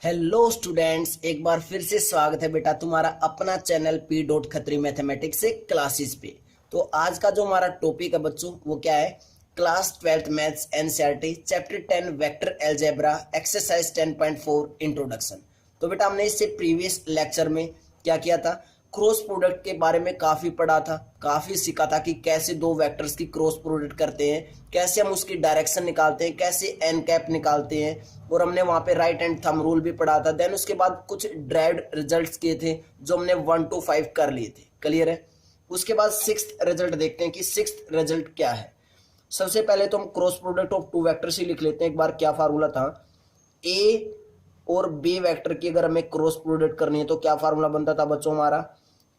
Hello students, एक बार फिर से स्वागत है बेटा तुम्हारा अपना चैनल P.खत्री मैथमेटिक्स से क्लासेस पे। तो आज का जो हमारा टॉपिक है बच्चों वो क्या है? Class 12th maths NCERT chapter 10 vector algebra exercise 10.4 introduction. तो बेटा हमने इससे प्रीवियस लेक्चर में क्या किया था? क्रॉस प्रोडक्ट के बारे में काफी पढ़ा था, काफी सीखा था कि कैसे दो वेक्टर्स की क्रॉस प्रोडक्ट करते हैं, कैसे हम उसकी डायरेक्शन निकालते हैं, कैसे एन कैप निकालते हैं, और हमने वहां पे राइट हैंड थंब रूल भी पढ़ा था। देन उसके बाद कुछ ड्राइव्ड रिजल्ट्स किए थे जो हमने 1 to 5 कर लिए थे। क्लियर है? उसके बाद सिक्स्थ रिजल्ट देखते हैं कि सिक्स्थ रिजल्ट क्या है। सबसे पहले तो हम cross product of two vectors ही लिख लेते हैं। एक बार क्या फार्मूला था? ए और बी वेक्टर की अगर हमें क्रॉस प्रोडक्ट करनी है तो क्या फार्मूला बनता था बच्चों हमारा?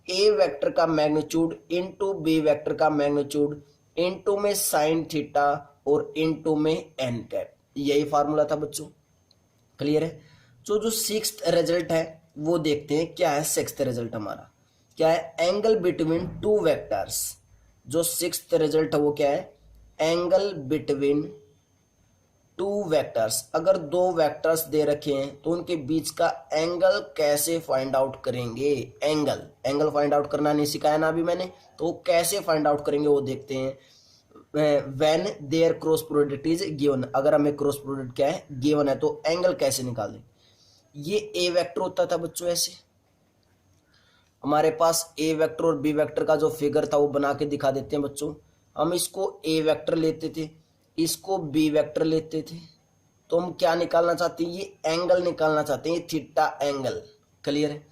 ए वेक्टर का मैग्नीट्यूड इनटू बी वेक्टर का मैग्नीट्यूड इनटू में साइन थीटा और इनटू में एन कैप। यही फार्मूला था बच्चों। क्लियर है? जो सिक्स्थ रिजल्ट है वो देखते हैं क्या है। सिक्स्थ रिजल्ट हमारा क्या है? Angle between two vectors. जो सिक्स्थ रिजल्ट है वो क्या है? Angle between two vectors. अगर दो वेक्टर्स दे रखे हैं तो उनके बीच का एंगल कैसे फाइंड आउट करेंगे? एंगल फाइंड आउट करना नहीं सिखाया ना अभी मैंने, तो कैसे फाइंड आउट करेंगे वो देखते हैं। When there cross product is given. अगर हमें क्रॉस प्रोडक्ट क्या है? गिवन है, तो एंगल कैसे निकाल दें? ये ए वेक्टर होता था बच्चों। ऐसे हमारे पास ए वेक्टर और बी वेक्टर का जो फिगर था वो बना के दिखा देते हैं बच्चों। हम इसको ए वेक्टर लेते थे, इसको बी वेक्टर लेते थे, तो हम क्या निकालना चाहते हैं? ये एंगल निकालना चाहते हैं, थीटा एंगल। क्लियर है?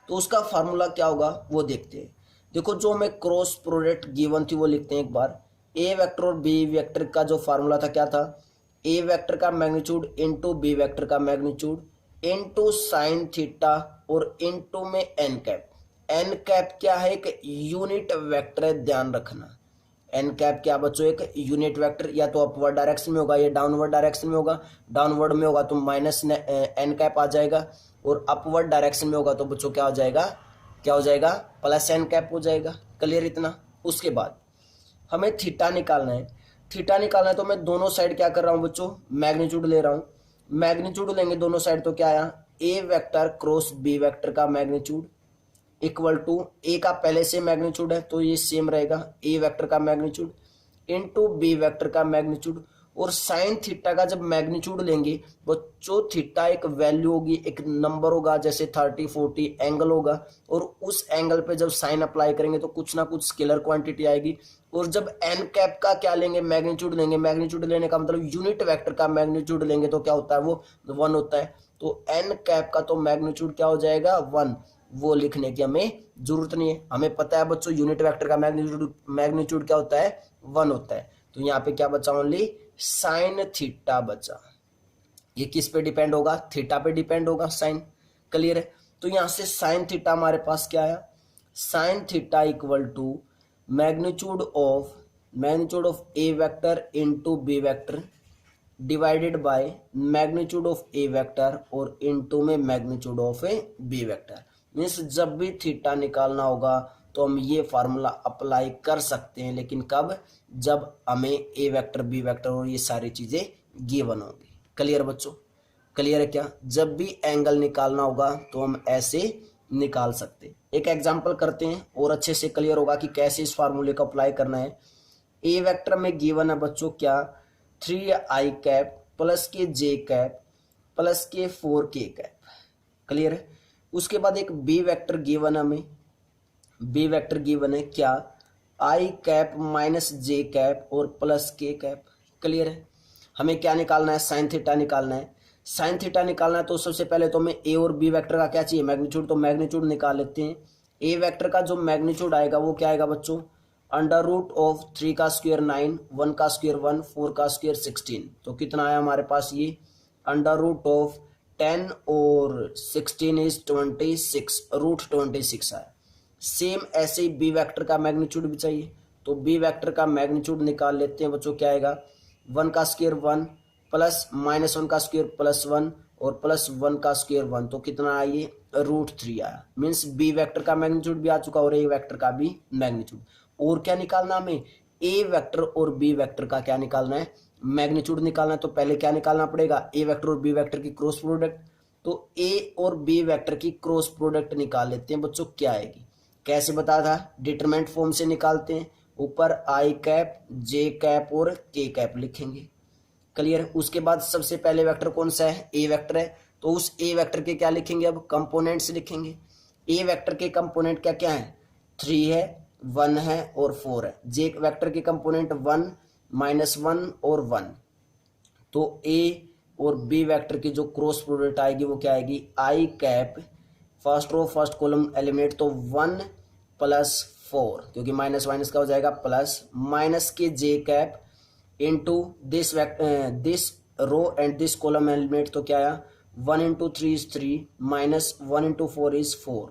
तो उसका फार्मूला क्या होगा वो देखते हैं। देखो, जो हमें क्रॉस प्रोडक्ट गिवन थी वो लिखते हैं एक बार। ए वेक्टर और बी वेक्टर का जो फार्मूला था क्या था? ए वेक्टर का मैग्नीट्यूड इनटू बी वेक्टर का मैग्नीट्यूड इनटू साइन थीटा और इनटू में एन कैप। एन कैप क्या है? एक यूनिट वेक्टर है, ध्यान रखना। एन कैप क्या बच्चों? एक यूनिट वेक्टर। या तो अपवर्ड डायरेक्शन में होगा या डाउनवर्ड डायरेक्शन में होगा। डाउनवर्ड में होगा तो माइनस एन कैप आ जाएगा, और अपवर्ड डायरेक्शन में होगा तो बच्चों क्या हो जाएगा? क्या हो जाएगा? प्लस एन कैप हो जाएगा। क्लियर इतना? उसके बाद हमें थीटा निकालना है। थीटा निकालना है तो मैं दोनों साइड क्या कर रहा हूँ बच्चों? मैग्नीट्यूड ले रहा हूँ। मैग्नीट्यूड लेंगे दोनों साइड तो क्या आया? ए वेक्टर क्रॉस बी वेक्टर का मैग्नीट्यूड इक्वल टू ए का पहले से मैग्नीट्यूड है तो ये सेम रहेगा, ए वेक्टर का मैग्नीट्यूड इनटू बी वेक्टर का मैग्नीट्यूड। और साइन थीटा का जब मैग्नीट्यूड लेंगे बच्चों, थीटा एक वैल्यू होगी, एक नंबर होगा, जैसे 30 40 एंगल होगा, और उस एंगल पे जब साइन अप्लाई करेंगे तो कुछ ना कुछ स्केलर क्वांटिटी आएगी। और जब एन कैप का क्या लेंगे? मैग्नीट्यूड लेंगे। मैग्नीट्यूड लेने का मतलब यूनिट वेक्टर का मैग्नीट्यूड लेंगे तो क्या होता है? वो 1 होता है। तो एन कैप का तो मैग्नीट्यूड क्या हो जाएगा? 1। वो लिखने की हमें जरूरत नहीं है, हमें पता है बच्चों यूनिट वेक्टर का मैग्नीट्यूड क्या होता है? 1 होता है। तो यहाँ पे क्या बचा? ओनली साइन थीटा बचा। ये किस पे डिपेंड होगा? थीटा पे डिपेंड होगा साइन। क्लियर है? तो यहाँ से साइन थीटा हमारे पास क्या आया? Sine theta equal to magnitude of A vector into B vector divided by magnitude of A vector और इनटू में magnitude of A B vector. Means जब भी थीटा निकालना होगा तो हम ये फार्मूला अप्लाई कर सकते हैं, लेकिन कब? जब हमें ए वेक्टर बी वेक्टर और ये सारी चीजें गिवन होंगी। क्लियर बच्चों? क्लियर है क्या? जब भी एंगल निकालना होगा तो हम ऐसे निकाल सकते हैं। एक एग्जांपल करते हैं और अच्छे से क्लियर होगा कि कैसे इस फार्मूले को अप्लाई करना है। ए वेक्टर में गिवन है बच्चों क्या? 3i कैप प्लस के जे कैप प्लस के 4k कैप। क्लियर है? उसके बाद एक बी वेक्टर गिवन है हमें। बी वेक्टर गिवन है क्या? आई कैप माइनस जे कैप और प्लस के कैप। क्लियर है? हमें क्या निकालना है? साइन थीटा निकालना है। साइन थीटा निकालना है तो सबसे पहले तो हमें ए और बी वेक्टर का क्या चाहिए? मैग्नीट्यूड। तो मैग्नीट्यूड निकाल लेते हैं। ए वेक्टर का जो मैग्नीट्यूड आएगा वो क्या आएगा बच्चों? अंडर रूट ऑफ 3 का स्क्वायर 9, 1 का स्क्वायर 1, 4 का स्क्वायर 16। तो कितना आया हमारे पास? ये अंडर रूट ऑफ 10 और 16 इज 26, रूट 26 आया। सेम ऐसे ही बी वेक्टर का मैग्नीट्यूड भी चाहिए, तो बी वेक्टर का मैग्नीट्यूड निकाल लेते हैं बच्चों। क्या आएगा? 1 का स्क्वायर 1 प्लस -1 का स्क्वायर प्लस 1 और प्लस 1 का स्क्वायर 1। तो कितना आया? ये रूट 3 आया। मीन्स बी वेक्टर का मैग्नीट्यूड भी आ चुका और ए वेक्टर का भी मैग्नीट्यूड। और क्या निकालना हमें? ए वेक्टर और बी वेक्टर का क्या निकालना है? मैग्नीट्यूड निकालना है। तो पहले क्या निकालना पड़ेगा? ए वेक्टर और बी वेक्टर की क्रॉस प्रोडक्ट। तो ए और बी वेक्टर की क्रॉस प्रोडक्ट निकाल लेते हैं बच्चों, क्या आएगी। कैसे बताया था, डिटरमिनेंट फॉर्म से निकालते हैं, ऊपर आई कैप जे कैप और के कैप लिखेंगे। क्लियर। उसके बाद सबसे पहले वेक्टर कौन सा है, ए वेक्टर है, तो उस ए वेक्टर के क्या लिखेंगे, अब कंपोनेंट्स लिखेंगे। ए वेक्टर के कंपोनेंट क्या क्या है, 3 है, 1 है और 4 है। जे वेक्टर के कंपोनेंट 1 -1 और 1। तो ए और बी वेक्टर की जो क्रॉस प्रोडक्ट आएगी वो क्या आएगी, i cap, first row first column eliminate, तो 1 + 4, क्योंकि माइनस माइनस का हो जाएगा प्लस, माइनस के j cap into this row and this column element, तो क्या आया 1 × 3 = 3 -1 × 4 = 4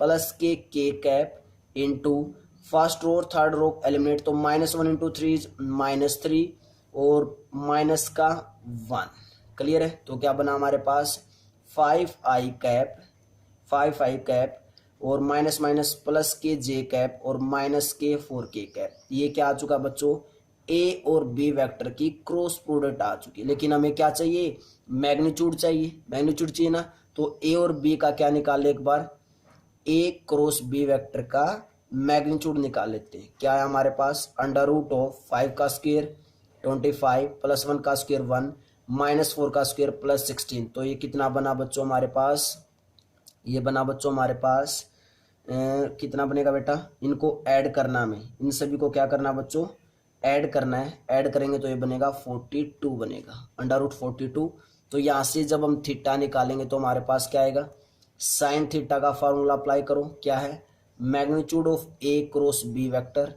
प्लस के कैप इनटू फर्स्ट रो और थर्ड रो एलिमिनेट, तो -1 × 3 = -3 और माइनस का 1। क्लियर है। तो क्या बना हमारे पास 5i कैप और माइनस माइनस प्लस के जे कैप और माइनस के 4k कैप। ये क्या आ चुका बच्चों, ए और बी वेक्टर की क्रॉस प्रोडक्ट आ चुकी है। लेकिन हमें क्या चाहिए, मैग्नीट्यूड चाहिए ना। तो ए और बी का क्या निकाल ले, एक बार ए क्रॉस बी वेक्टर का मैग्नीट्यूड निकाल लेते हैं। क्या है हमारे पास, √5 का स्क्वायर 25 + 1 का स्क्वायर 1 -4 का स्क्वायर +16। तो ये कितना बना बच्चों हमारे पास, ये बना बच्चों हमारे पास कितना बनेगा बेटा, इनको ऐड करना, हमें इन सभी को क्या करना बच्चों, ऐड करना है। ऐड करेंगे तो ये बनेगा 42 बनेगा, √42। तो यहाँ से जब हम थीटा निकालेंगे तो हमारे पास क्या आएगा, साइन थीटा का फॉर्मूला अप्लाई करो, क्या है, magnitude of A cross B vector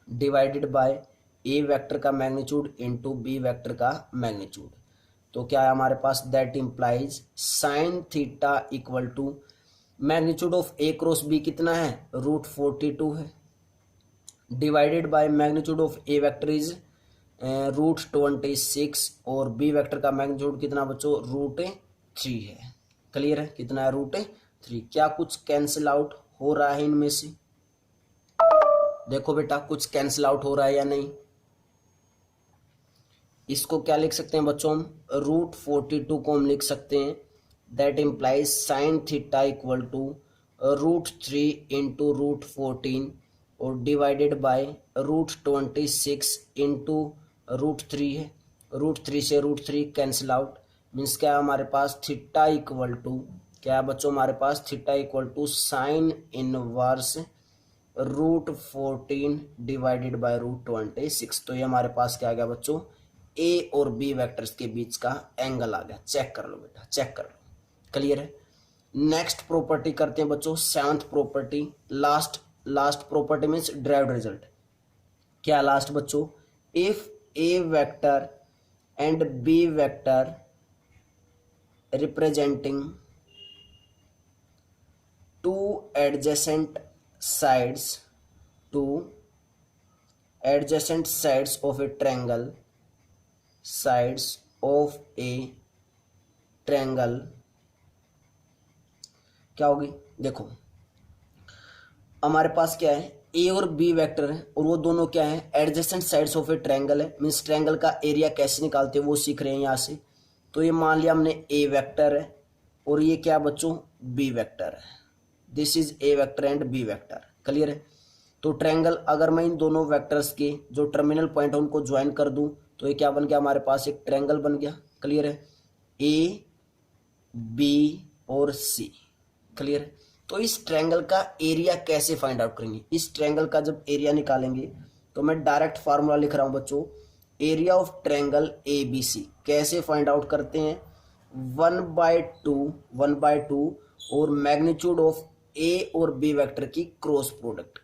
divided by A vector का मैग्नीट्यूड इनटू बी वेक्टर का मैग्नीट्यूड। तो क्या है हमारे पास, that implies sine theta equal to magnitude of A cross B कितना है, √42 है, divided by magnitude of A vector is √26 और बी वेक्टर का मैग्नीट्यूड कितना बच्चों, √3 है। क्लियर है, कितना है, √3। क्या कुछ कैंसिल आउट हो रहा है इनमें से, देखो बेटा कुछ कैंसिल आउट हो रहा है या नहीं। इसको क्या लिख सकते हैं बच्चों, हम √42 को हम लिख सकते हैं, that implies sine theta equal to √3 × √14 और डिवाइडेड बाय √26 × √3 है। √3 से √3 कैंसिल आउट, मीन्स क्या है हमारे पास, थीटा इक्वल टू क्या है बच्चों हमारे पास, theta equal to sine inverse √14 divided by √26। तो ये हमारे पास क्या आ गया बच्चों, ए और बी वेक्टर्स के बीच का एंगल आ गया। चेक कर लो बेटा, चेक कर लो। क्लियर है। नेक्स्ट प्रॉपर्टी करते हैं बच्चों, 7th property, last property means derived result. क्या लास्ट बच्चों, if A vector and B vector representing two adjacent sides of a triangle, क्या होगी, देखो हमारे पास क्या है, ए और बी वेक्टर है और वो दोनों क्या है, adjacent sides of a triangle है। मीन्स ट्रायंगल का एरिया कैसे निकालते हैं वो सीख रहे हैं यहाँ से। तो ये मान लिया हमने ए वेक्टर है और ये क्या बच्चों, बी वेक्टर है। This is A vector and B vector. Clear है। तो ट्रायंगल, अगर मैं इन दोनों वेक्टर्स के जो टर्मिनल पॉइंट है उनको ज्वाइन कर दूं तो ये क्या बन गया, हमारे पास एक ट्रायंगल बन गया। क्लियर है, ए बी और सी। क्लियर है। तो इस ट्रायंगल का एरिया कैसे फाइंड आउट करेंगे, इस ट्रायंगल का जब एरिया निकालेंगे तो मैं डायरेक्ट फार्मूला लिख रहा हूं बच्चों, area of triangle A B C. कैसे फाइंड आउट करते हैं, 1/2 और मैग्नीट्यूड ऑफ ए और बी वेक्टर की क्रॉस प्रोडक्ट।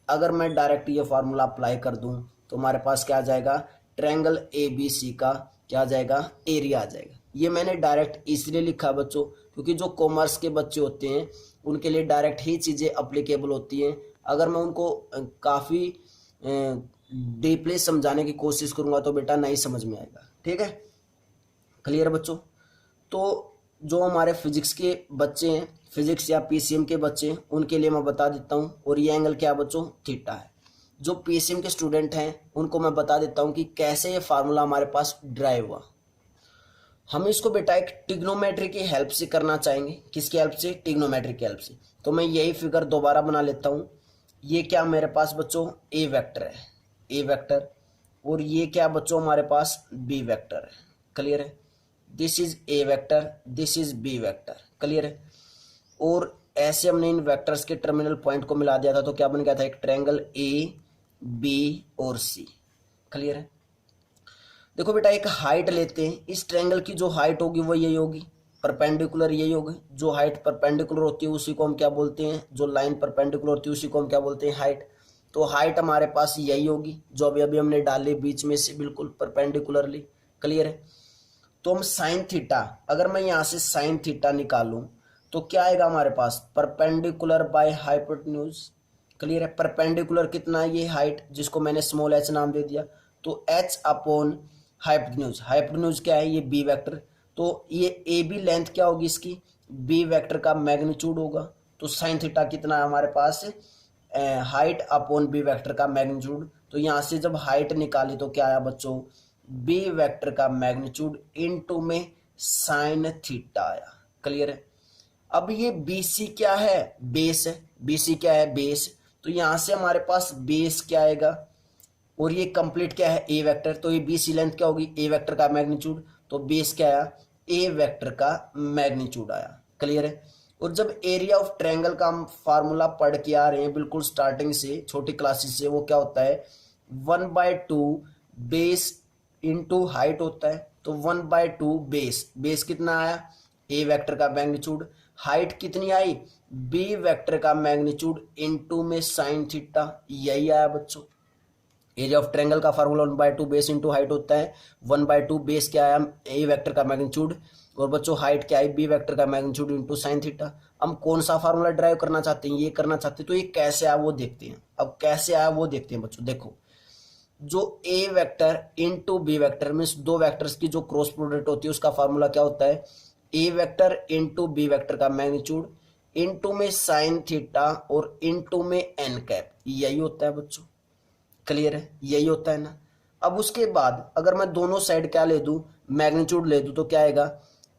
अगर मैं डायरेक्ट ये फार्मूला अप्लाई कर दूं तो हमारे पास क्या आ जाएगा, ट्रायंगल ए बी सी का क्या आ जाएगा, एरिया आ जाएगा। ये मैंने डायरेक्ट इसलिए लिखा बच्चों क्योंकि जो कॉमर्स के बच्चे होते हैं उनके लिए डायरेक्ट ही चीज़ें अप्लीकेबल होती हैं। अगर मैं उनको काफ़ी डीपली समझाने की कोशिश करूंगा तो बेटा नहीं समझ में आएगा। ठीक है, क्लियर बच्चों। तो जो हमारे फिजिक्स के बच्चे हैं, फिजिक्स या पीसीएम के बच्चे हैं, उनके लिए मैं बता देता हूं। और ये एंगल क्या बच्चों, थीटा है। जो पीसीएम के स्टूडेंट हैं उनको मैं बता देता हूं कि कैसे ये फार्मूला हमारे पास ड्राइव हुआ। हम इसको बेटा एक ट्रिग्नोमेट्री की हेल्प से करना चाहेंगे। किसकी हेल्प से? ट्रिग्नोमेट्री की हेल्प से। तो मैं यही फिगर दोबारा बना लेता हूँ। ये क्या मेरे पास बच्चों ए वेक्टर है, ए वेक्टर, और ये क्या बच्चों हमारे पास बी वेक्टर है। क्लियर है? This is A vector, this is B vector. Clear है? और ऐसे हमने इन वेक्टर्स के टर्मिनल पॉइंट को मिला दिया था तो क्या बन गया था? एक ट्रायंगल ए बी और सी। क्लियर है? देखो बेटा एक हाइट लेते हैं। इस ट्रायंगल की जो हाइट होगी वो यही होगी, परपेंडिकुलर यही होगी। जो हाइट परपेंडिकुलर होती है उसी को हम क्या बोलते हैं? जो लाइन परपेंडिकुलर होती है उसी को हम क्या बोलते हैं? हाइट। तो हाइट हमारे पास यही होगी जो अभी अभी हमने डाली बीच में से बिल्कुल परपेंडिकुलरली। क्लियर है? तो हम साइन थीटा, अगर मैं यहाँ से साइन थीटा निकालूं तो क्या आएगा हमारे पास? Perpendicular by hypotenuse. क्लियर है? परपेंडिकुलर कितना है? ये हाइट जिसको मैंने स्मॉल एच नाम दे दिया। तो एच अपॉन हाइपोटेन्यूज, हाइपोटेन्यूज क्या है? ये बी वेक्टर। तो ये ए बी लेंथ क्या होगी इसकी? बी वेक्टर का मैग्नीट्यूड होगा। तो साइन थीटा कितना है हमारे पास? हाइट अपॉन बी वेक्टर का मैग्नीट्यूड। तो यहाँ से जब हाइट निकाली तो क्या आया बच्चों? बी वेक्टर का मैग्नीट्यूड इनटू में साइन थीटा आया। क्लियर है? अब ये BC क्या है? बेस है। BC क्या है? बेस। तो यहां से हमारे पास बेस क्या आएगा? और ये कंप्लीट क्या है? ए वेक्टर। तो ये BC लेंथ क्या होगी? ए वेक्टर का मैग्नीट्यूड। तो बेस क्या आया? ए वेक्टर का मैग्नीट्यूड आया। क्लियर है? और जब एरिया ऑफ ट्रायंगल का हम फार्मूला पढ़ के आ रहे हैं बिल्कुल स्टार्टिंग से, छोटी क्लासेस से, वो क्या होता है? 1/2 बेस इंटू हाइट होता है। तो 1/2 बेस, बेस कितना आया? ए वेक्टर का मैग्नीट्यूड। हाइट कितनी आई? बी वेक्टर का मैग्नीट्यूड इनटू में साइन थीटा। यही आया बच्चों। एरिया ऑफ ट्रायंगल का फार्मूला 1/2 बेस इंटू हाइट होता है। 1/2 बेस क्या आया? ए वेक्टर का मैग्नीट्यूड। और बच्चों हाइट क्या आई? बी वेक्टर का मैग्नीट्यूड इंटू साइन थीटा। हम कौन सा फार्मूला ड्राइव करना चाहते हैं? ये करना चाहते हैं। तो ये कैसे आया वो देखते हैं। अब कैसे आया वो देखते हैं बच्चों। देखो, जो A vector into B vector means दो वेक्टर्स की जो क्रॉस प्रोडक्ट होती है उसका फार्मूला क्या होता है? ए वेक्टर इंटू बी वेक्टर का मैग्नीट्यूड इंटू में साइन थीटा और इंटू में एन कैप। यही होता है बच्चों। क्लियर है? यही होता है ना। अब उसके बाद अगर मैं दोनों साइड क्या ले दूं? मैग्नीट्यूड ले दूं तो क्या आएगा?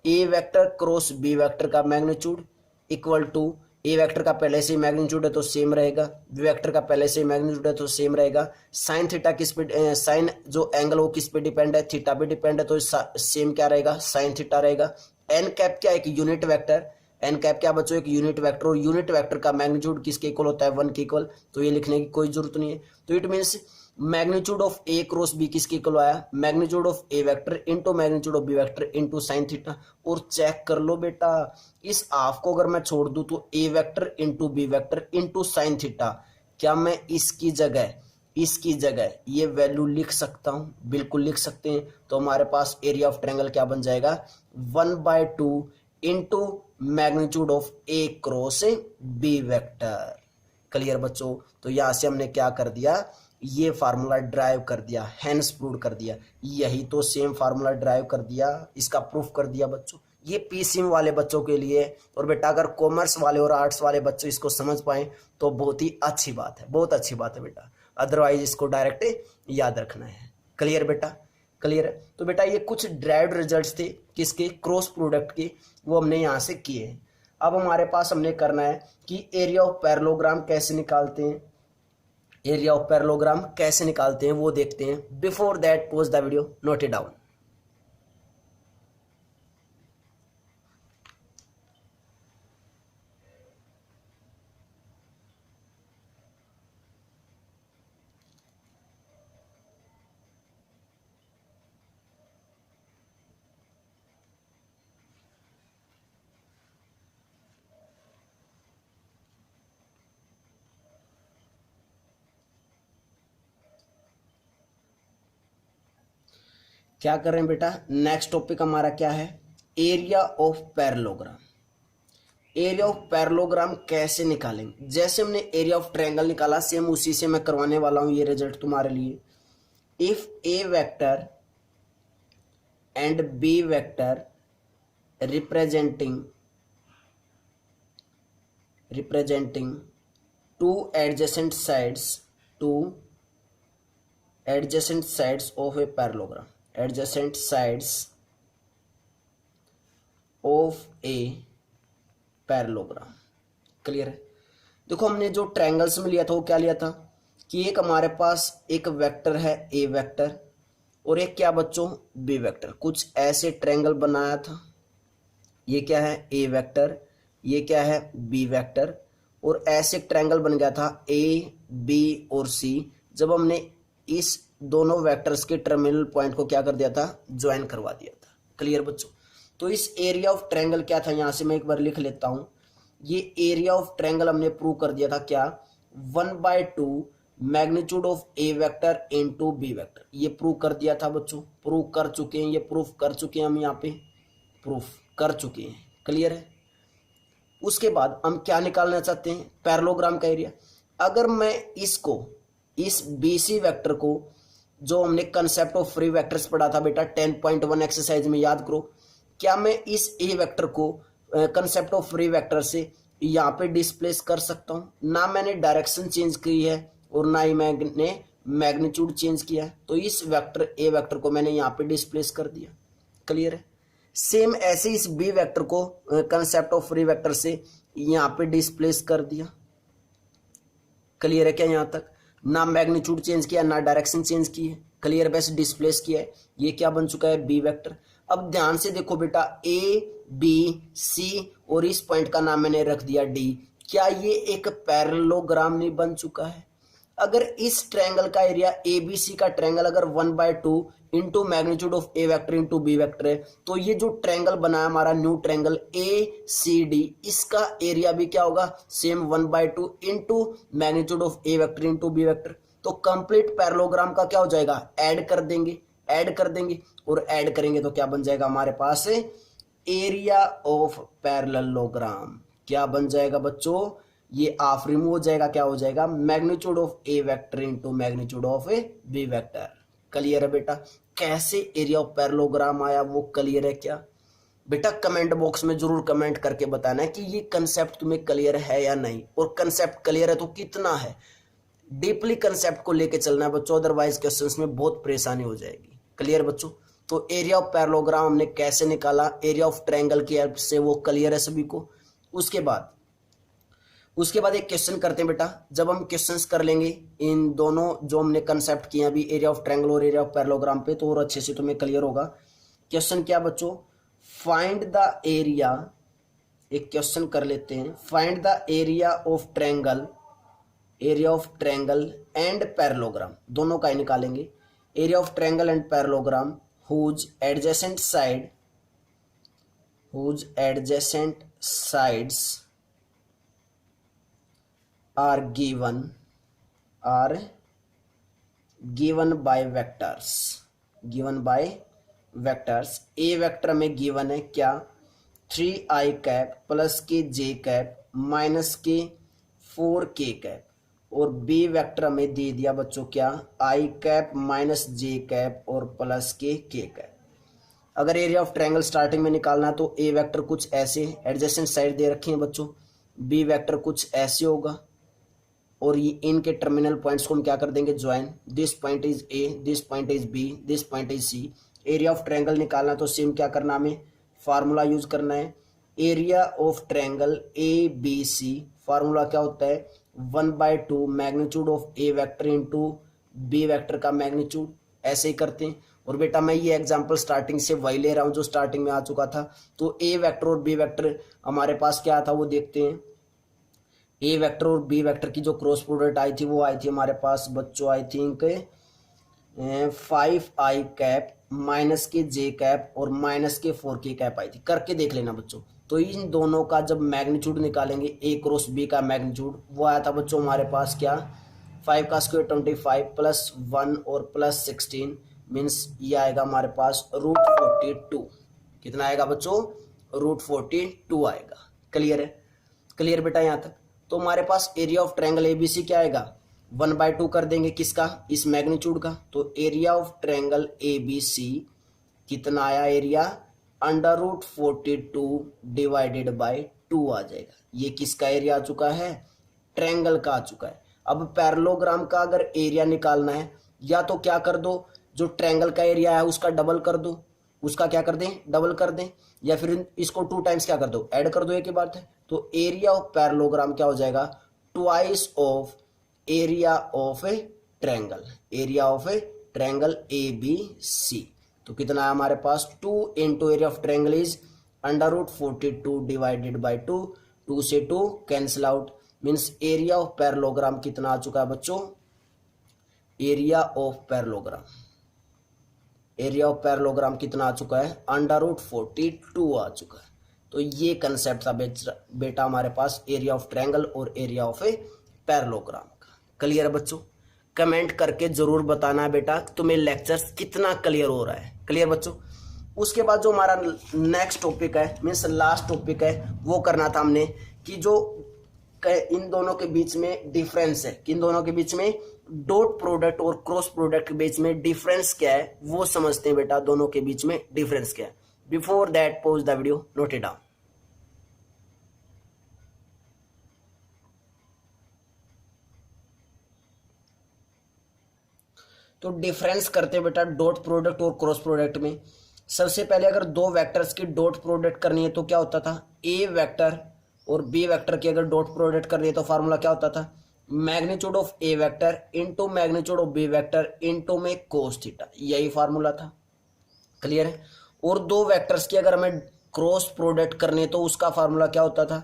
A vector cross B vector का magnitude equal to, A vector का पहले से ही मैग्नीट्यूड है तो सेम रहेगा, बी वेक्टर का पहले से ही मैग्नीट्यूड है तो सेम रहेगा। साइन थीटा किस पे, साइन जो एंगल वो किस पे डिपेंड है? थीटा पे डिपेंड है। तो सेम क्या रहेगा? साइन थीटा रहेगा। एन कैप क्या? एक यूनिट वेक्टर। एन कैप क्या बच्चों? एक यूनिट वेक्टर। और यूनिट वेक्टर का मैग्नीट्यूड किसके इक्वल होता है? 1 के इक्वल। तो ये लिखने की कोई जरूरत नहीं है। तो it means magnitude of A cross B किसके इक्वल आया? Magnitude of A vector into magnitude of B vector into sine theta. और चेक कर लो बेटा, इस हाफ को अगर मैं छोड़ दूं तो A vector into B vector into sine theta, क्या मैं इसकी जगह ये वैल्यू लिख सकता हूं? बिल्कुल लिख सकते हैं। तो हमारे पास एरिया ऑफ ट्रायंगल क्या बन जाएगा? 1/2 into magnitude of A cross B vector. Clear बच्चों? तो यहां से हमने क्या कर दिया? ये फार्मूला ड्राइव कर दिया, हैंस प्रूव कर दिया। यही तो सेम फार्मूला ड्राइव कर दिया, इसका प्रूफ कर दिया बच्चों। ये पीसीएम वाले बच्चों के लिए। और बेटा अगर कॉमर्स वाले और आर्ट्स वाले बच्चे इसको समझ पाए तो बहुत ही अच्छी बात है, बहुत अच्छी बात है बेटा। अदरवाइज इसको डायरेक्ट याद रखना है। क्लियर बेटा? क्लियर है? तो बेटा ये कुछ ड्राइव्ड रिजल्ट्स थे किसके? क्रॉस प्रोडक्ट के, वो हमने यहाँ से किए हैं। अब हमारे पास हमने करना है कि एरिया ऑफ पैरेललोग्राम कैसे निकालते हैं। एरिया ऑफ पैरेललोग्राम कैसे निकालते हैं वो देखते हैं। Before that pause the video, note it down. क्या कर रहे हैं बेटा? नेक्स्ट टॉपिक हमारा क्या है? Area of parallelogram. Area of parallelogram कैसे निकालेंगे? जैसे हमने एरिया ऑफ ट्रायंगल निकाला सेम उसी से मैं करवाने वाला हूं ये रिजल्ट तुम्हारे लिए। If A vector and B vector representing two adjacent sides of a parallelogram, adjacent sides of a parallelogram. Clear है। देखो हमने जो ट्रायंगल्स में लिया था वो क्या लिया था कि एक हमारे पास एक वेक्टर है ए वेक्टर और एक क्या बच्चों बी वेक्टर। कुछ ऐसे ट्रायंगल बनाया था, ये क्या है ए वेक्टर, ये क्या है बी वेक्टर, और ऐसे ट्रायंगल बन गया था ए बी और सी। जब हमने इस दोनों वेक्टर्स के टर्मिनल पॉइंट को क्या कर दिया था ज्वाइन करवा दिया था। क्लियर बच्चों। तो इस एरिया ऑफ ट्रायंगल क्या था, यहां से मैं एक बार लिख लेता हूं। ये एरिया ऑफ ट्रायंगल हमने प्रूव कर दिया था क्या 1/2 magnitude of A vector into B vector. ये प्रूव कर दिया था बच्चों, प्रूव कर चुके हैं, ये प्रूफ कर चुके हैं हम, यहाँ पे प्रूफ कर चुके हैं। क्लियर है। उसके बाद हम क्या निकालना चाहते हैं पैरेललोग्राम का एरिया। अगर मैं इसको इस बीसी वेक्टर को, जो हमने कंसेप्ट ऑफ फ्री वेक्टर्स पढ़ा था बेटा 10.1 एक्सरसाइज में, याद करो, क्या मैं इस ए वेक्टर को कंसेप्ट ऑफ फ्री वेक्टर से यहाँ पे डिस्प्लेस कर सकता हूँ? ना मैंने डायरेक्शन चेंज की है और ना ही मैंने मैग्नीट्यूड चेंज किया है। तो इस वेक्टर ए वेक्टर को मैंने यहाँ पे डिस्प्लेस कर दिया। क्लियर है। सेम ऐसे इस बी वेक्टर को कंसेप्ट ऑफ फ्री वेक्टर से यहाँ पे डिस्प्लेस कर दिया। क्लियर है क्या? यहाँ तक ना मैग्नीट्यूड चेंज किया ना डायरेक्शन चेंज की है। क्लियर, बस डिस्प्लेस किया है। ये क्या बन चुका है बी वेक्टर। अब ध्यान से देखो बेटा, ए बी सी और इस पॉइंट का नाम मैंने रख दिया डी। क्या ये एक पैरेललोग्राम नहीं बन चुका है? अगर इस ट्रायंगल का एरिया ए बी सी का ट्रायंगल अगर 1/2 into magnitude of A vector into B vector है, तो ये जो ट्रायंगल बना है हमारा new triangle A C D, इसका एरिया भी क्या होगा same 1/2 into magnitude of A vector into B vector. तो कंप्लीट पैरेललोग्राम का क्या हो जाएगा, ऐड कर देंगे, ऐड कर देंगे और ऐड करेंगे तो क्या बन जाएगा हमारे पास एरिया ऑफ पैरेललोग्राम। क्या बन जाएगा बच्चों, ये ऑफ रिमूव हो जाएगा, क्या हो जाएगा magnitude of A vector into magnitude of A B vector. Clear है बेटा? कैसे एरिया ऑफ पैरेललोग्राम आया वो क्लियर है क्या बेटा? कमेंट बॉक्स में जरूर कमेंट करके बताना है कि ये कंसेप्ट तुम्हें क्लियर है या नहीं, और कंसेप्ट क्लियर है तो कितना है। डीपली कंसेप्ट को लेके चलना है बच्चों, अदरवाइज क्वेश्चंस में बहुत परेशानी हो जाएगी। क्लियर बच्चों? तो एरिया ऑफ पैरेललोग्राम हमने कैसे निकाला, एरिया ऑफ ट्रायंगल की हेल्प से, वो क्लियर है सभी को। उसके बाद एक क्वेश्चन करते हैं बेटा। जब हम क्वेश्चंस कर लेंगे इन दोनों जो हमने कंसेप्ट किए अभी एरिया ऑफ ट्रायंगल और एरिया ऑफ पैरेललोग्राम पे, तो और अच्छे से तुम्हें क्लियर होगा। क्वेश्चन क्या बच्चों, फाइंड द एरिया, एक क्वेश्चन कर लेते हैं। Find the area of triangle, area of triangle and parallelogram, दोनों का ही निकालेंगे। Area of triangle and parallelogram whose adjacent sides are given by vectors, A vector में गिवन है क्या 3i कैप प्लस के जे कैप माइनस के 4k cap, और B vector में दे दिया बच्चों क्या i cap minus J cap और प्लस के कैप। अगर एरिया ऑफ ट्रायंगल स्टार्टिंग में निकालना है तो ए वेक्टर कुछ ऐसे एडजेसेंट साइड दे रखी है बच्चों, बी वेक्टर कुछ ऐसे होगा, और ये इनके टर्मिनल पॉइंट्स को हम क्या कर देंगे join. This point is A, this point is B, this point is C. Area of triangle निकालना तो सेम क्या करना, हमें फार्मूला यूज करना है। Area of triangle A B C, formula क्या होता है 1/2 magnitude of A vector into B vector का मैग्नीट्यूड। ऐसे ही करते हैं। और बेटा मैं ये एग्जांपल स्टार्टिंग से वही ले रहा हूँ जो स्टार्टिंग में आ चुका था। तो ए वेक्टर और बी वेक्टर हमारे पास क्या था वो देखते हैं। ए वेक्टर और बी वेक्टर की जो क्रॉस प्रोडक्ट आई थी वो आई थी हमारे पास बच्चों I think 5i cap minus के जे कैप और माइनस के 4k कैप आई थी। करके देख लेना बच्चों। तो इन दोनों का जब मैग्नीट्यूड निकालेंगे ए क्रॉस बी का मैग्नीट्यूड, वो आया था बच्चों हमारे पास क्या 5 का स्क्वायर 25 प्लस 1 और प्लस 16 मीन्स ये आएगा हमारे पास √42। कितना आएगा बच्चों √42 आएगा। क्लियर है? क्लियर बेटा यहाँ तक? तो हमारे पास एरिया ऑफ ट्रायंगल एबीसी क्या आएगा 1/2 कर देंगे किसका, इस मैग्नीट्यूड का। तो एरिया ऑफ ट्रायंगल एबीसी कितना आया एरिया √42 डिवाइडेड बाय 2 आ जाएगा। ये किसका एरिया आ चुका है ट्रायंगल का आ चुका है। अब पैरेललोग्राम का अगर एरिया निकालना है या तो क्या कर दो, जो ट्रायंगल का एरिया है उसका डबल कर दो, उसका क्या कर दें, डबल कर दें, या फिर इसको 2 टाइम्स क्या कर दो, ऐड कर दो, एक ही बात है। तो एरिया ऑफ पैरेललोग्राम क्या हो जाएगा, twice of area of a triangle, area of a triangle A B C. तो कितना है हमारे पास, 2 into area of triangle is √42 divided by 2, 2 से 2 cancel out, means area of parallelogram कितना आ चुका है बच्चों, area of parallelogram, area of parallelogram कितना आ चुका है, √42 आ चुका है। तो ये कंसेप्ट था बेटा हमारे पास एरिया ऑफ ट्रायंगल और एरिया ऑफ ए पैरेललोग्राम का। क्लियर है बच्चों, कमेंट करके जरूर बताना है बेटा तुम्हें लेक्चर्स कितना क्लियर हो रहा है। क्लियर बच्चों, उसके बाद जो हमारा नेक्स्ट टॉपिक है, मीन्स लास्ट टॉपिक है, वो करना था हमने कि जो इन दोनों के बीच में डिफरेंस है, कि इन दोनों के बीच में डॉट प्रोडक्ट और क्रॉस प्रोडक्ट के बीच में डिफरेंस क्या है, वो समझते हैं बेटा, दोनों के बीच में डिफरेंस क्या है। Before that pause the video, note it down. तो डिफरेंस करते हैं बेटा डॉट प्रोडक्ट और क्रॉस प्रोडक्ट में। सबसे पहले अगर दो वेक्टर्स की डॉट प्रोडक्ट करनी है तो क्या होता था, ए वेक्टर और बी वेक्टर की अगर डॉट प्रोडक्ट करनी है तो फार्मूला क्या होता था, magnitude of A vector into magnitude of B vector into में कोस थीटा, यही फार्मूला था। क्लियर है। और दो वेक्टर्स की अगर हमें क्रॉस प्रोडक्ट करनी है तो उसका फार्मूला क्या होता था,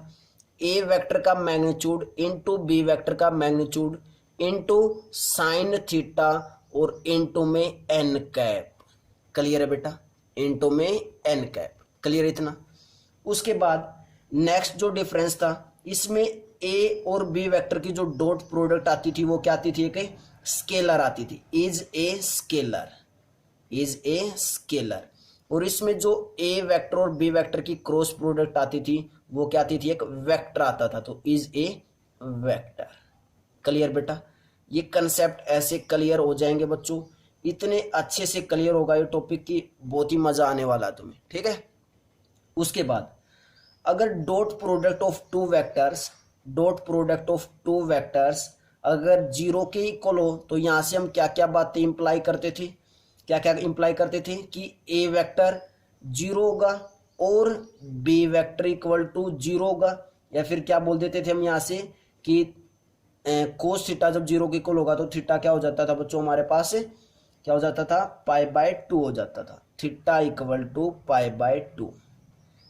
ए वेक्टर का मैग्नीट्यूड इनटू बी वेक्टर का मैग्नीट्यूड इनटू साइन थीटा और इनटू में एन कैप। क्लियर है बेटा, इनटू में एन कैप। क्लियर इतना। उसके बाद नेक्स्ट जो डिफरेंस था, इसमें ए और बी वेक्टर की जो डॉट प्रोडक्ट आती थी वो क्या आती थी, एक स्केलर आती थी, is a scalar, is a scalar. और इसमें जो ए वेक्टर और बी वेक्टर की क्रॉस प्रोडक्ट आती थी वो क्या आती थी, एक वेक्टर आता था, तो इज ए वेक्टर। क्लियर बेटा, ये कंसेप्ट ऐसे क्लियर हो जाएंगे बच्चों, इतने अच्छे से क्लियर होगा ये टॉपिक की बहुत ही मजा आने वाला है तुम्हें। ठीक है। उसके बाद अगर dot product of two vectors, dot product of two vectors अगर 0 के इक्वल हो तो यहां से हम क्या क्या बातें इंप्लाई करते थे, क्या क्या इंप्लाई करते थे कि ए वेक्टर 0 होगा और बी वेक्टर इक्वल टू 0 होगा, या फिर क्या बोल देते थे हम यहां से कि कोस थीटा जब 0 के इक्वल होगा तो थीटा क्या हो जाता था बच्चों, हमारे पास क्या हो जाता था, π/2 हो जाता था, थीटा इक्वल टू π/2।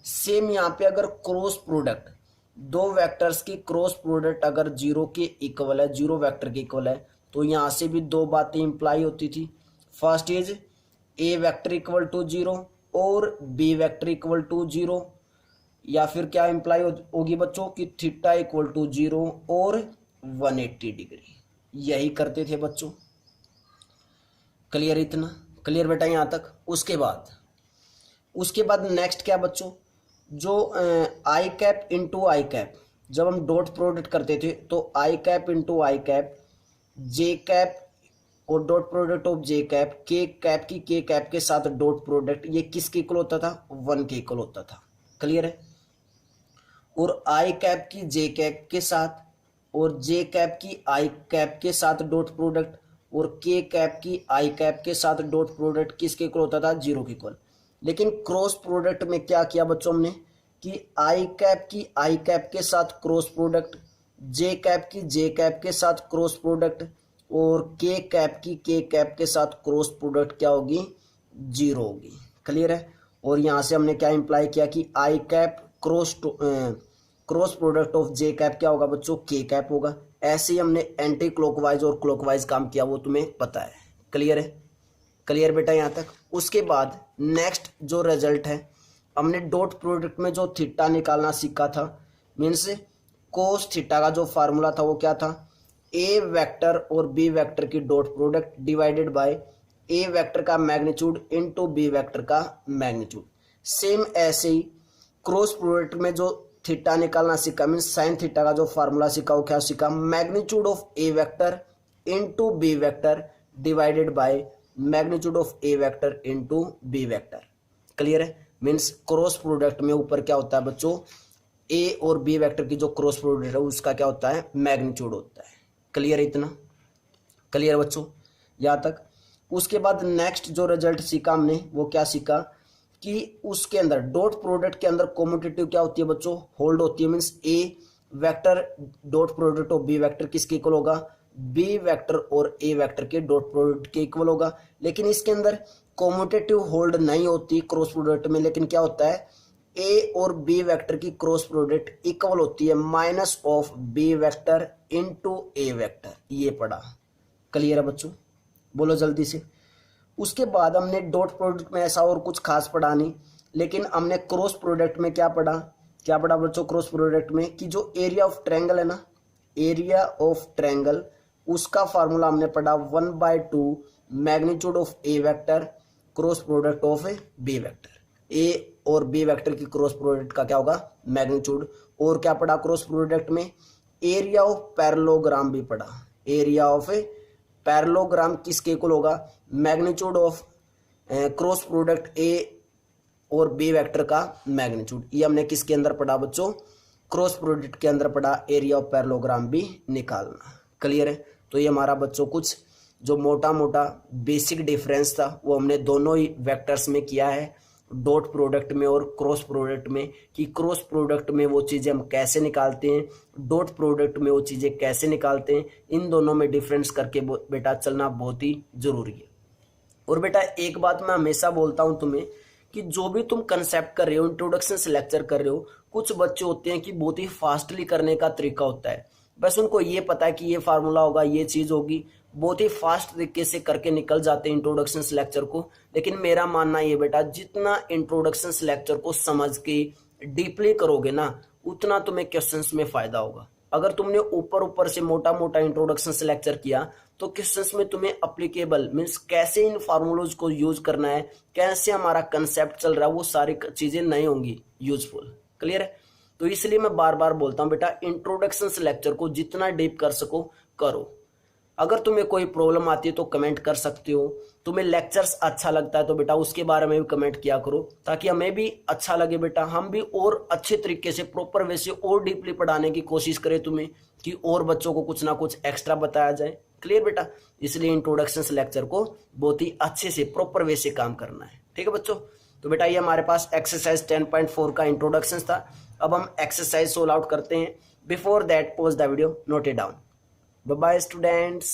सेम यहाँ पे अगर क्रॉस प्रोडक्ट, दो वेक्टर्स की क्रॉस प्रोडक्ट अगर 0 के इक्वल है, 0 वेक्टर के इक्वल है, तो यहाँ से भी दो बातें इंप्लाई होती थी। First is A vector equal to 0 और बी वेक्टर इक्वल टू 0, या फिर क्या इंप्लाई होगी बच्चों कि थीटा इक्वल टू 0 और 180 डिग्री, यही करते थे बच्चों। क्लियर इतना, क्लियर बेटा यहाँ तक। उसके बाद नेक्स्ट क्या बच्चों, जो आई कैप इंटू आई कैप, जब हम डॉट प्रोडक्ट करते थे तो आई कैप इंटू आई कैप, जे कैप और dot product of j cap, के कैप की के कैप के साथ डॉट प्रोडक्ट, ये किसके इक्वल होता था, 1 के इक्वल होता था। क्लियर है। और आई कैप की जे कैप के साथ और जे कैप की आई कैप के साथ डॉट प्रोडक्ट और के कैप की आई कैप के साथ डॉट प्रोडक्ट किसके इक्वल होता था, 0 के इक्वल। लेकिन क्रॉस प्रोडक्ट में क्या किया बच्चों हमने कि आई कैप की आई कैप के साथ क्रॉस प्रोडक्ट, जे कैप की जे कैप के साथ क्रॉस प्रोडक्ट और के कैप की के कैप के साथ क्रॉस प्रोडक्ट क्या होगी, 0 होगी। क्लियर है। और यहां से हमने क्या इंप्लाई किया कि i cap cross product of j cap क्या होगा बच्चों, के कैप होगा। ऐसे ही हमने एंटी क्लॉकवाइज और क्लॉकवाइज काम किया, वो तुम्हें पता है। क्लियर है, क्लियर बेटा यहाँ तक। उसके बाद नेक्स्ट जो रिजल्ट है, हमने डॉट प्रोडक्ट में जो थीटा निकालना सीखा था, मीन्स कोस थीटा का जो फार्मूला था वो क्या था, ए वेक्टर और बी वेक्टर की dot product divided by A vector का मैग्नीट्यूड इनटू बी वेक्टर का मैग्नीट्यूड। सेम ऐसे ही क्रॉस प्रोडक्ट में जो थीटा निकालना सीखा, मीन्स साइन थीटा का जो फार्मूला सीखा वो क्या सीखा, magnitude of A vector into B vector divided by magnitude of A vector into B vector. Clear है। मीन्स क्रॉस प्रोडक्ट में ऊपर क्या होता है बच्चों, ए और बी वेक्टर की जो क्रॉस प्रोडक्ट है उसका क्या होता है, मैग्नीट्यूड होता है। क्लियर इतना, क्लियर बच्चों यहाँ तक। उसके बाद नेक्स्ट जो रिजल्ट सीखा हमने वो क्या सीखा कि उसके अंदर डॉट प्रोडक्ट के अंदर कॉम्यूटेटिव क्या होती है बच्चों, होल्ड होती है। Means A vector dot product of B vector किसके इक्वल होगा, बी वेक्टर और ए वेक्टर के डॉट प्रोडक्ट के इक्वल होगा। लेकिन इसके अंदर कॉम्यूटेटिव होल्ड नहीं होती क्रॉस प्रोडक्ट में, लेकिन क्या होता है, ए और बी वेक्टर की क्रॉस प्रोडक्ट इक्वल होती है minus of B vector into A vector. ये पढ़ा, क्लियर है बच्चों, बोलो जल्दी से। उसके बाद हमने डॉट प्रोडक्ट में ऐसा और कुछ खास पढ़ा नहीं, लेकिन हमने क्रॉस प्रोडक्ट में क्या पढ़ा बच्चों, क्रॉस प्रोडक्ट में कि जो एरिया ऑफ ट्रायंगल है ना, एरिया ऑफ ट्रायंगल, उसका फार्मूला हमने पढ़ा 1/2 magnitude of A vector cross product of B vector. A और बी वेक्टर की क्रॉस प्रोडक्ट का क्या होगा, मैग्नीट्यूड। और क्या पढ़ा क्रॉस प्रोडक्ट में, एरिया ऑफ पैरेललोग्राम भी पढ़ा। एरिया ऑफ पैरेललोग्राम किसके इक्वल होगा, magnitude of cross product A और बी वेक्टर का मैग्नीट्यूड। ये हमने किसके अंदर पढ़ा बच्चों, क्रॉस प्रोडक्ट के अंदर पढ़ा, एरिया ऑफ पैरेललोग्राम भी निकालना। क्लियर है। तो ये हमारा बच्चों कुछ जो मोटा मोटा बेसिक डिफरेंस था वो हमने दोनों ही वेक्टर्स में किया है, डॉट प्रोडक्ट में और क्रॉस प्रोडक्ट में, कि क्रॉस प्रोडक्ट में वो चीज़ें हम कैसे निकालते हैं, डॉट प्रोडक्ट में वो चीज़ें कैसे निकालते हैं। इन दोनों में डिफरेंस करके बेटा चलना बहुत ही जरूरी है। और बेटा एक बात मैं हमेशा बोलता हूं तुम्हें कि जो भी तुम कंसेप्ट कर रहे हो, इंट्रोडक्शन से लेक्चर कर रहे हो, कुछ बच्चे होते हैं कि बहुत ही फास्टली करने का तरीका होता है, बस उनको ये पता है कि ये फार्मूला होगा, ये चीज़ होगी, बहुत ही फास्ट तरीके से करके निकल जाते हैं इंट्रोडक्शन लेक्चर को। लेकिन मेरा मानना ये बेटा, जितना इंट्रोडक्शन लेक्चर को समझ के डीपली करोगे ना, उतना तुम्हें क्वेश्चंस में फायदा होगा। अगर तुमने ऊपर ऊपर से मोटा मोटा इंट्रोडक्शन लेक्चर किया तो क्वेश्चंस में तुम्हें अप्लीकेबल मीन्स कैसे इन फार्मूलोज को यूज करना है, कैसे हमारा कंसेप्ट चल रहा है, वो सारी चीजें नहीं होंगी यूजफुल। क्लियर है। तो इसलिए मैं बार बार बोलता हूँ बेटा, इंट्रोडक्शन लेक्चर को जितना डीप कर सको करो। अगर तुम्हें कोई प्रॉब्लम आती है तो कमेंट कर सकते हो। तुम्हें लेक्चर्स अच्छा लगता है तो बेटा उसके बारे में भी कमेंट किया करो, ताकि हमें भी अच्छा लगे बेटा, हम भी और अच्छे तरीके से प्रॉपर वे से और डीपली पढ़ाने की कोशिश करें तुम्हें, कि और बच्चों को कुछ ना कुछ एक्स्ट्रा बताया जाए। क्लियर बेटा। इसलिए इंट्रोडक्शन लेक्चर को बहुत ही अच्छे से प्रॉपर वे से काम करना है। ठीक है बच्चों। तो बेटा ये हमारे पास एक्सरसाइज 10.4 का इंट्रोडक्शन था। अब हम एक्सरसाइज सोल्व आउट करते हैं। Before that pause the video, note it down. Bye bye students.